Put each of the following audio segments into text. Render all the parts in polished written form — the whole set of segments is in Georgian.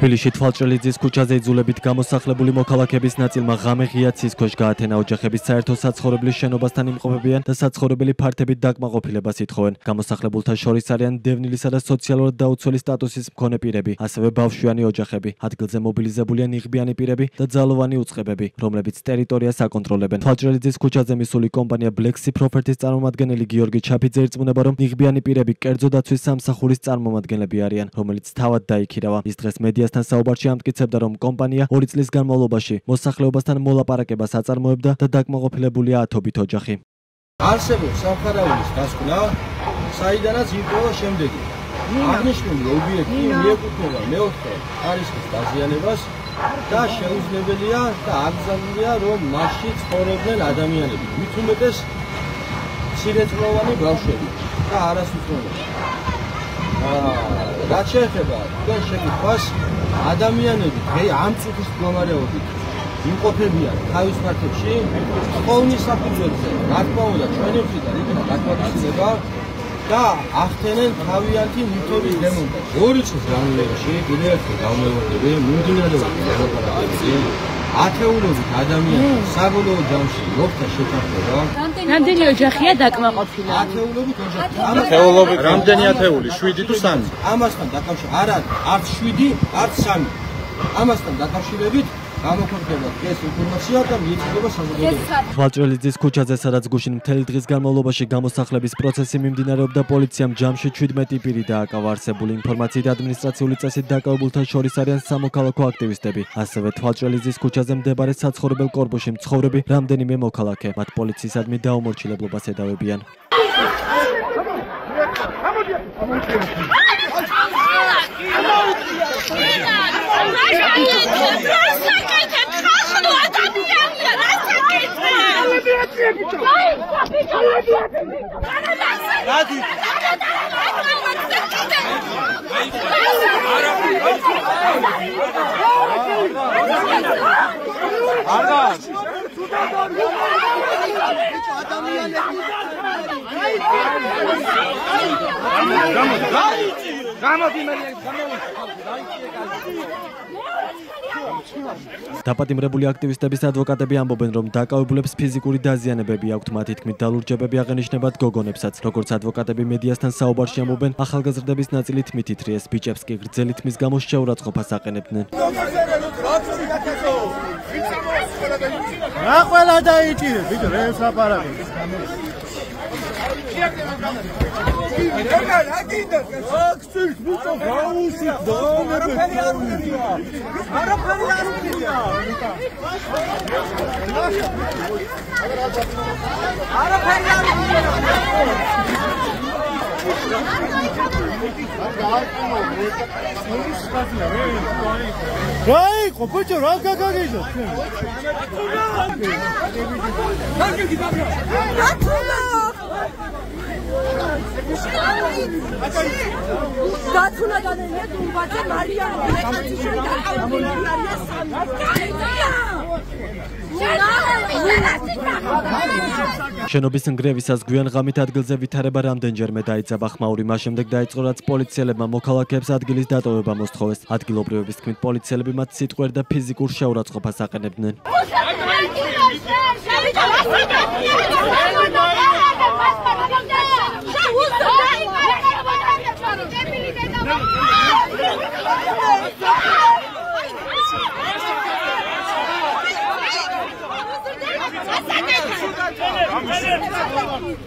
თბილისში თვალჭრელიძის ქუჩაზე იძულებით გამოსახლებული მოქალაქეების ნაწილმა ღამე ღია ცის ქვეშ გაათენა. ოჯახების საერთო საცხოვრებლის შენობასთან იმყოფებიან და საცხოვრებელი ფართებით დაკმაყოფილებას ითხოვენ. გამოსახლებულთა შორის არიან დევნილისა და სოციალურად დაუცველი სტატუსის მქონე პირები, ასევე ბავშვიანი ოჯახები. ადგილზე მობილიზებულია ნიღბიანი პირები და ძალოვანი უწყებები, რომლებიც ტერიტორიას აკონტროლებენ. თვალჭრელიძის ქუჩაზე მისული კომპანია Black Sea Properties წარმომადგენელი გიორგი ჩაფიძე ირწმუნება, რომ ნიღბიანი პირები კერძო დაცვის სამსახურის წარმომადგენლები არიან, რომელიც თავად დაიქირავა. ის დღეს მედიასთან საუბარში ამტკიცებდა, რომ კომპანია 2 წლის განმავლობაში მოსახლეობასთან მოლაპარაკებას აწარმოებდა და დაკმაყოფილებულია 10 ოჯახი. არსებობს სამხარაულის დასკვნა, საიდანაც ირკვევა შემდეგი. აღნიშნული ობიექტი მიეკუთვნება მეოთხე ხარისხის დაზიანებას და შეუძლებელია და აკრძალულია, რომ მასში ცხოვრობდნენ ადამიანები, მით უმეტეს მცირეწლოვანი ბავშვები და არასრულწლოვანი. რაც შეეხება თქვენ შეკითხვას, ადამიანები ამ წუთის მდგომარეობით იმყოფებიან თავის ფართებში, ყოვნის საფუძველზე, რა თქმა უნდა, ჩვენი მხრიდან იქნება გათვალისწინება და ახდენენ თავიანთი ნივთების დემონტაჟს. 2 წლის განმავლობაში კიდევ ერთხელ გამოვიდები, მიმდინარეობდა მოლაპარაკებები, ათეულობით ადამიანები საბოლოო ჯამში მოხდა შეთანხმება. რამდენი ოჯახია დაკმაყოფილი? ათეულობით ოჯახი. ათეულობით რამდენი ათეული? 7 თუ 3? ამასთან დაკავშირებით არ არის არც 7, არც 3. ამასთან დაკავშირებით გამოქვეყნდება ეს ინფორმაცია და მიეწოდება საზოგადოებას. თვალჭრელიძის ქუჩაზე, სადაც გუშინ მთელი დღის განმავლობაში გამოსახლების პროცესი მიმდინარეობდა, პოლიციამ ჯამში 17 პირი დააკავა. არსებული ინფორმაციით ადმინისტრაციული წესით დაკავებულთა შორის არიან სამოქალაქო აქტივისტები. ასევე თვალჭრელიძის ქუჩაზე მდებარე საცხოვრებელ კორპუსში მცხოვრები რამდენიმე მოქალაქე. მათ პოლიციისადმი დაუმორჩილებლობას ედავებიან. დაპატიმრებული აქტივისტების ადვოკატები ამბობენ, რომ დაკავებულებს ფიზიკური დაზიანებები აქვთ, მათი თქმით დალურჯებები აღენიშნებათ გოგონებსაც. როგორც ადვოკატები მედიასთან საუბარში ამბობენ, ახალგაზრდების ნაწილი თმით ითრიეს, ბიჭებს კი გრძელი თმის გამო შეურაცხყოფას აყენებდნენ. რა ყველა დაიჭირეს, ბიჭო, ეს აპარატი. Rai, kopăcio, ra gagagiză. Dați-una de net un bate Maria, შენობის ნგრევისას გვიან ღამით ადგილზე ვითარება რამდენჯერმე დაიძაბა ხმაური, მას შემდეგ დაიწყო, რაც პოლიციელებმა მოქალაქეებს ადგილის დატოვება მოსთხოვეს. ადგილობრივების თქმით, პოლიციელები მათ სიტყვიერ და ფიზიკურ შეურაცხყოფას აყენებდნენ.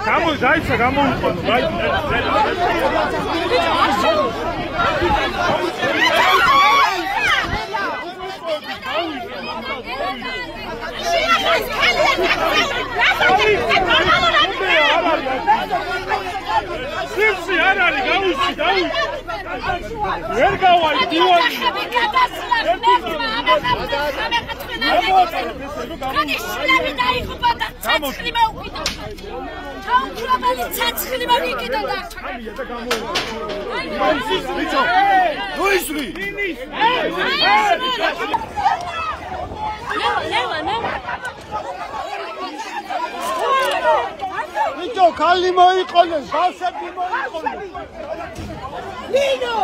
Каму зайца, каму Сипси, арали, гауси, гауси. Вергавай, дивани. Nito, kalli moiqones, bavshebni moiqones. Nino!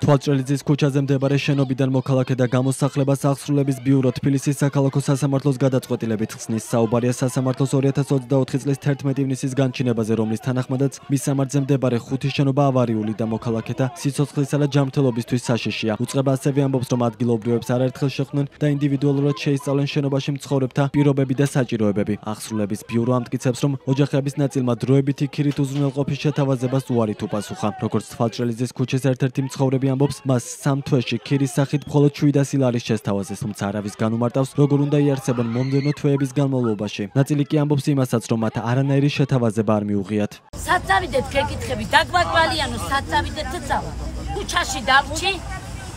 თვალჭრელიძის ქუჩაზე მდებარე შენობიდან მოქალაქე და გამოსახლებას აღსრულების ბიურო თბილისის საქალაქო სასამართლოს გადაწყვეტილებით ხსნის. საუბარია სასამართლოს 2024 წლის 11 ივნისის განჩინებაზე, რომლის თანახმადაც მის სამართზე მდებარე 5 შენობა ავარიული და მოქალაქეთა სიცოცხლისა და ჯანმრთელობისთვის საშიშია. უწყება ასევე ამბობს, რომ ადგილობრივებს არაერთხელ შეხვდნენ და ინდივიდუალურად შეისწავლენ შენობაში მცხოვრებთა პირობები და საჭიროებები. აღსრულების ბიურო ამტკიცებს, რომ ოჯახების ნაწილმა დროებითი ქირით უზრუნველყოფის შეთავაზებას უარით უპასუხა. როგორც თვალჭრელიძის ქუჩის ერთ-ერთი მცხოვრები ამბობს, მას 3 თვეში ქირის სახით მხოლოდ 700 ლარი შესთავაზეს, თუმცა არავის განუმარტავს, როგორ უნდა იარსებონ მომდევნო თვეების განმავლობაში. ნაწილი კი ამბობს იმასაც, რომ მათ არანაირი შეთავაზება არ მიუღიათ. საწავიდეთ გეკითხები, დაგვაკვალიანო საწავიდეთ წავა. ქუჩაში დავჭი,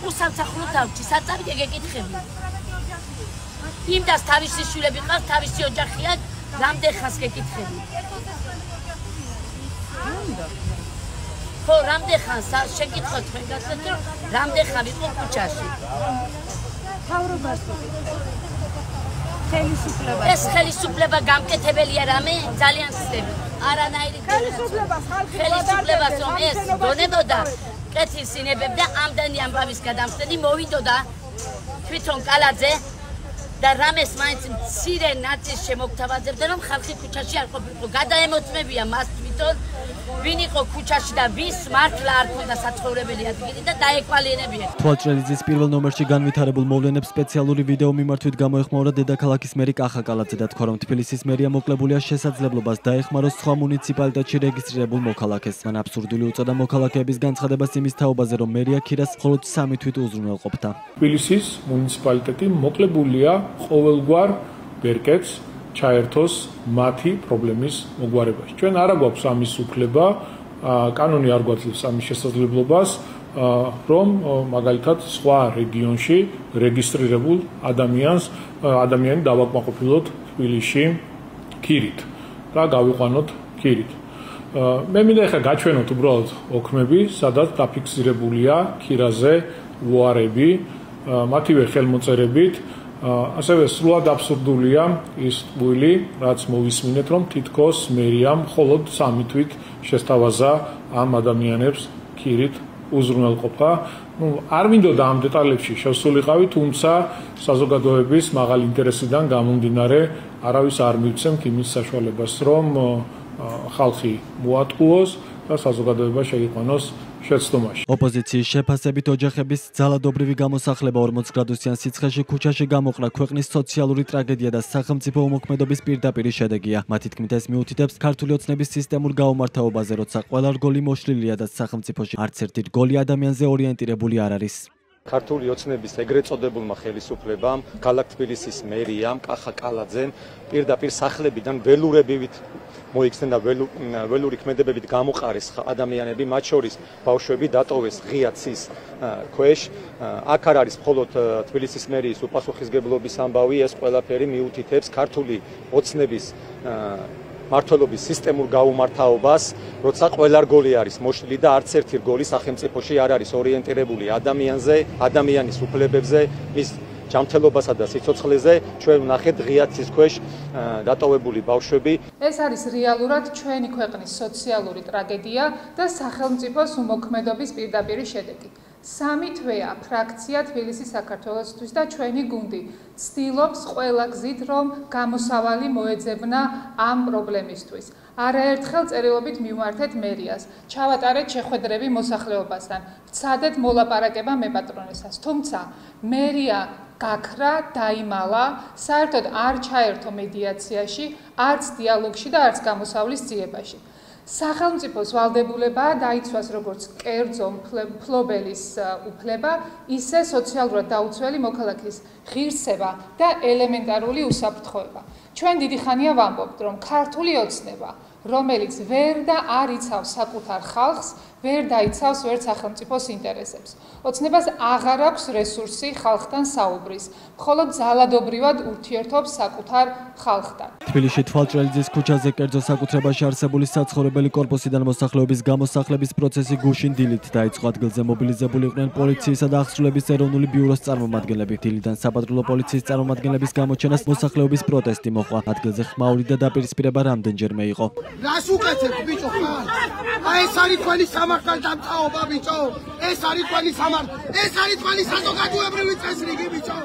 უსამსახურო დავჭი, საწავიდე გეკითხები. იმდას თავისი შვილები ყავს, თავისი ოჯახია, რამდენ ხანს გეკითხები. ხო, რამდენ ხანს შეგითხოთ თქვენ გასცეთ, რომ რამდენ ხანი ვიყო ქუჩაში. ეს ხელისუფლება გამკეთებელია რამე, ძალიან ცდები. არანაირი ხელისუფლებას რომ ეს გონებოდა კეთილსინებებდა ამდენი ამბავის გადამხდენი მოვიდოდა თვითონ კალაძე და რამეს მაინც მცირე ნაწილს შემოგთავაზებდა, რომ ხალხი ქუჩაში არ ყოფილიყო. გადაემოწმებია მას თვითონ, ვინ იყო ქუჩაში და ვის მართლა არ ქონდა საცხოვრებელი ადგილი და დაეკვალიანებიან. თვალჭრელიძის პირველ ნომერში განვითარებულ მოვლენებს სპეციალური ვიდეო მიმართვით გამოეხმაურა დედაქალაქის მერი კახა კალაძე და თქვა, რომ თბილისის მერია მოკლებულია შესაძლებლობას დაეხმაროს სხვა მუნიციპალიტეტში რეგისტრირებულ მოქალაქეს. მან აბსურდული უწოდა მოქალაქეების განცხადებას იმის თაობაზე, რომ მერია ქირას მხოლოდ 3 თვით უზრუნველყოფდა. თბილისის მუნიციპალიტეტი მოკლებულია ყოველგვარ ბერკეტს ჩაერთოს მათი პრობლემის მოგვარებაში. ჩვენ არ გვაქვს ამის უფლება, კანონი არ გვაძლევს ამის შესაძლებლობას, რომ მაგალითად სხვა რეგიონში რეგისტრირებულ ადამიანი დავაკმაყოფილოთ თბილისში ქირით და გავიყვანოთ ქირით. მე მინდა ახლა გაჩვენოთ უბრალოდ ოქმები, სადაც დაფიქსირებულია ქირაზე უარები, მათივე ხელმოწერებით. ასევე სრულად აბსურდულია ის ტყუილი, რაც მოვისმინეთ, რომ თითქოს მერიამ მხოლოდ 3 თვით შესთავაზა ამ ადამიანებს ქირით უზრუნველყოფა. არ მინდოდა ამ დეტალებში შევსულიყავი, თუმცა საზოგადოების მაღალი ინტერესიდან გამომდინარე არავის არ მივცემთ იმის საშუალებას, რომ ხალხი მოატყუოს და საზოგადოება შეიყვანოს შეცდომაში. ოპოზიციის შეფასებით ოჯახების ძალადობრივი გამოსახლება 40 გრადუსიან სიცხეში ქუჩაში გამოყრა ქვეყნის სოციალური ტრაგედია და სახელმწიფო უმოქმედობის პირდაპირი შედეგია. მათი თქმით ეს მიუთითებს ქართული ოცნების სისტემურ გაუმართავობაზე, როცა ყველა რგოლი მოშლილია და სახელმწიფოში არც ერთი რგოლი ადამიანზე ორიენტირებული არ არის. ქართული ოცნების ეგრეთ წოდებულმა ხელისუფლებამ, ქალაქ თბილისის მერიამ, კახა კალაძემ პირდაპირ სახლებიდან ველურებივით მოიქცნენ და ველური ქმედებებით გამოყარეს ადამიანები, მათ შორის ბავშვები დატოვეს ღია ცის ქვეშ. აქ არ არის მხოლოდ თბილისის მერიის უპასუხისმგებლობის ამბავი, ეს ყველაფერი მიუთითებს ქართული ოცნების მართლობის სისტემურ გაუმართავობას, როცა ყველა რგოლი არის მოშლილი და არც ერთი რგოლი სახელმწიფოში არ არის ორიენტირებული ადამიანზე, ადამიანის უფლებებზე, მის ჯანმრთელობასა და სიცოცხლეზე. ჩვენ ვნახეთ ღია ცის ქვეშ დატოვებული ბავშვები. ეს არის რეალურად ჩვენი ქვეყნის სოციალური ტრაგედია და სახელმწიფოს უმოქმედობის პირდაპირი შედეგი. 3 თვეა ფრაქცია თბილისის საქართველოსთვის და ჩვენი გუნდი ცდილობს ყველა გზით, რომ გამოსავალი მოეძებნა ამ პრობლემისთვის. არაერთხელ წერილობით მივმართეთ მერიას, ჩავატარეთ შეხვედრები მოსახლეობასთან, ვცადეთ მოლაპარაკება მეპატრონესას, თუმცა მერია გაქრა, დაიმალა, საერთოდ არ ჩაერთო მედიაციაში, არც დიალოგში და არც გამოსავლის ძიებაში. სახელმწიფოს ვალდებულებაა დაიცვას როგორც კერძო მფლობელის უფლება, ისე სოციალურად დაუცველი მოქალაქის ღირსება და ელემენტარული უსაფრთხოება. ჩვენ დიდი ხანია ვამბობთ, რომ ქართული ოცნება რომელიც ვერ და არ იცავს საკუთარ ხალხს, ვერ დაიცავს ვერც სახელმწიფოს ინტერესებს. ოცნებას აღარ აქვს რესურსი ხალხთან საუბრის, მხოლოდ ძალადობრივად ურთიერთობს საკუთარ ხალხთან. თბილისში თვალჭრელიძის ქუჩაზე კერძო საკუთრებაში არსებული საცხოვრებელი კორპუსიდან მოსახლეობის გამოსახლების პროცესი გუშინ დილით დაიწყო. ადგილზე მობილიზებული იყვნენ პოლიციისა და აღსრულების ეროვნული ბიუროს წარმომადგენლები. დილიდან საპატრულო პოლიციის წარმომადგენლების გამოჩენას მოსახლეობის პროტესტი მოჰყვა. ადგილზე ხმაური და დაპირისპირება რამდენჯერმე იყო. რას უკეთებ ბიჭო ხარ? აი ეს არის თქვენი სამართალდამცავობა ბიჭო. ეს არის თქვენი სამართალი. ეს არის თქვენი საზოგადოებრივი წესრიგი ბიჭო.